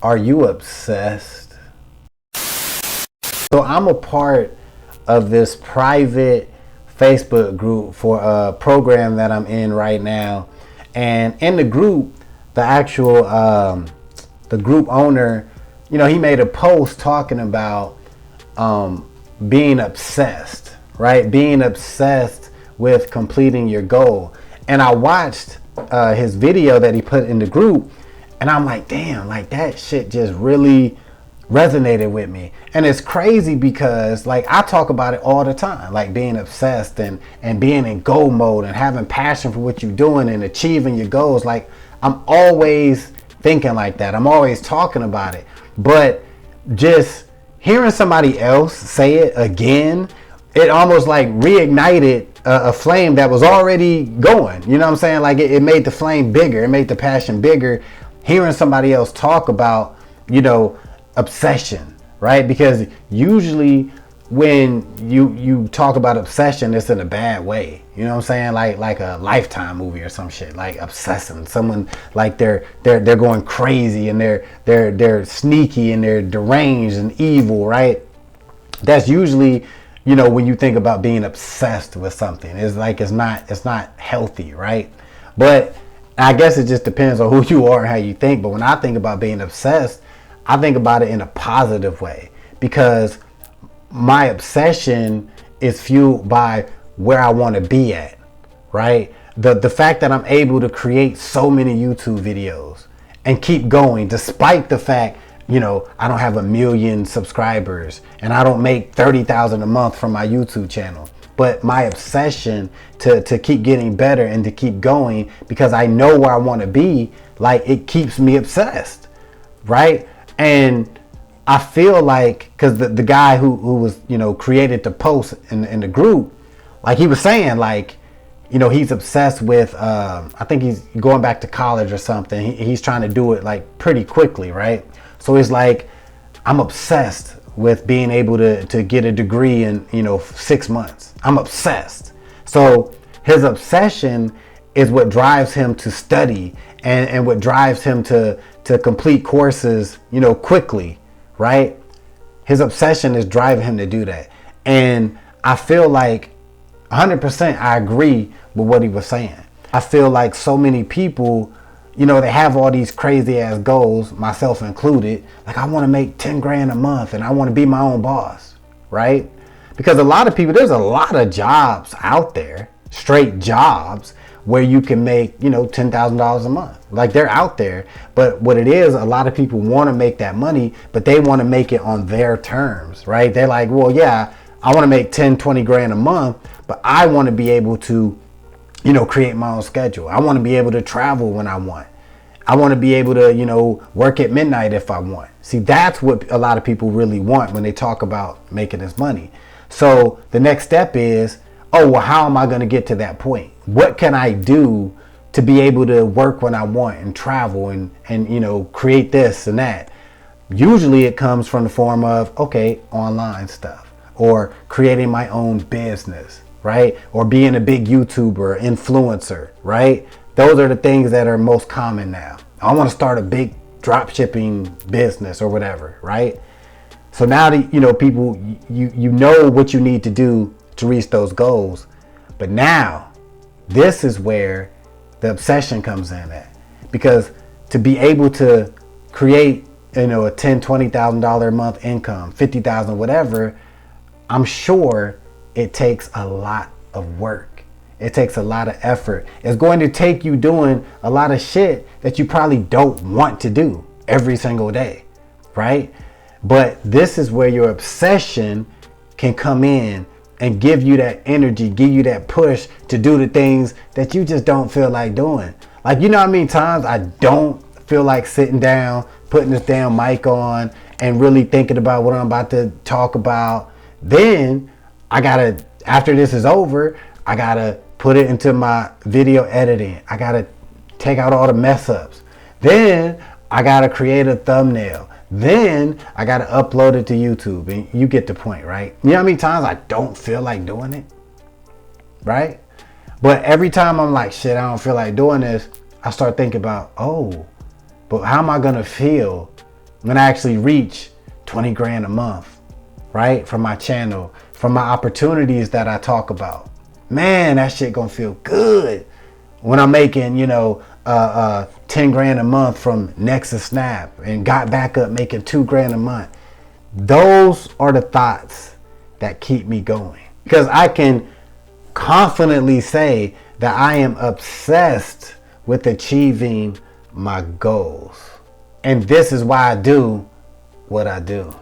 Are you obsessed? So I'm a part of this private Facebook group for a program that I'm in right now. And in the group, the actual, the group owner, he made a post talking about being obsessed, right? Being obsessed with completing your goal. And I watched his video that he put in the group, and I'm like, damn, like that shit just really resonated with me. And it's crazy because like I talk about it all the time, like being obsessed and being in goal mode and having passion for what you're doing and achieving your goals. Like I'm always thinking like that. I'm always talking about it. But just hearing somebody else say it again, it almost like reignited a flame that was already going. You know what I'm saying? Like it made the flame bigger. It made the passion bigger. Hearing somebody else talk about, obsession, right? Because usually when you talk about obsession, it's in a bad way. You know what I'm saying? Like a Lifetime movie or some shit. Like obsessing someone, like they're going crazy and they're sneaky and they're deranged and evil, right? That's usually, when you think about being obsessed with something, it's like it's not healthy, right? But I guess it just depends on who you are and how you think. But when I think about being obsessed, I think about it in a positive way, because my obsession is fueled by where I want to be at, right? The fact that I'm able to create so many YouTube videos and keep going despite the fact, I don't have 1 million subscribers and I don't make 30,000 a month from my YouTube channel. But my obsession to keep getting better and to keep going because I know where I want to be, like it keeps me obsessed, right? And I feel like, because the guy who was, created the post in the group, like he was saying, like, he's obsessed with, I think he's going back to college or something. He's trying to do it like pretty quickly, right? So he's like, I'm obsessed with being able to get a degree in 6 months. I'm obsessed. So his obsession is what drives him to study and what drives him to complete courses quickly, right? His obsession is driving him to do that. And I feel like 100% I agree with what he was saying. I feel like so many people, they have all these crazy ass goals, myself included. Like I want to make 10 grand a month and I want to be my own boss, right? Because a lot of people, there's a lot of jobs out there, straight jobs, where you can make, $10,000 a month. Like they're out there. But what it is, a lot of people want to make that money, but they want to make it on their terms, right? They're like, well, yeah, I want to make 10, 20 grand a month, but I want to be able to, create my own schedule. I want to be able to travel when I want. I want to be able to, work at midnight if I want. See, that's what a lot of people really want when they talk about making this money. So the next step is, oh, well, how am I going to get to that point? What can I do to be able to work when I want and travel and create this and that? Usually it comes from the form of, okay, online stuff or creating my own business, right? Or being a big YouTuber, influencer, right? Those are the things that are most common now. I want to start a big drop shipping business or whatever, right? So now that, people, you know what you need to do to reach those goals. But now this is where the obsession comes in at, because to be able to create, a $10,000, $20,000 a month income, 50,000, whatever, I'm sure it takes a lot of work. It takes a lot of effort. It's going to take you doing a lot of shit that you probably don't want to do every single day, right? But this is where your obsession can come in and give you that energy, give you that push to do the things that you just don't feel like doing. Like, how many times I don't feel like sitting down, putting this damn mic on and really thinking about what I'm about to talk about. Then after this is over, I gotta put it into my video editing. I gotta take out all the mess ups. Then I gotta create a thumbnail. Then I gotta upload it to YouTube, and you get the point, right? You know how many times I don't feel like doing it, right? But every time I'm like, shit, I don't feel like doing this, I start thinking about, oh, but how am I gonna feel when I actually reach 20 grand a month, right? From my channel, from my opportunities that I talk about. Man, that shit gonna feel good. When I'm making, 10 grand a month from Nexus Snap and got back up making 2 grand a month. Those are the thoughts that keep me going. Because I can confidently say that I am obsessed with achieving my goals. And this is why I do what I do.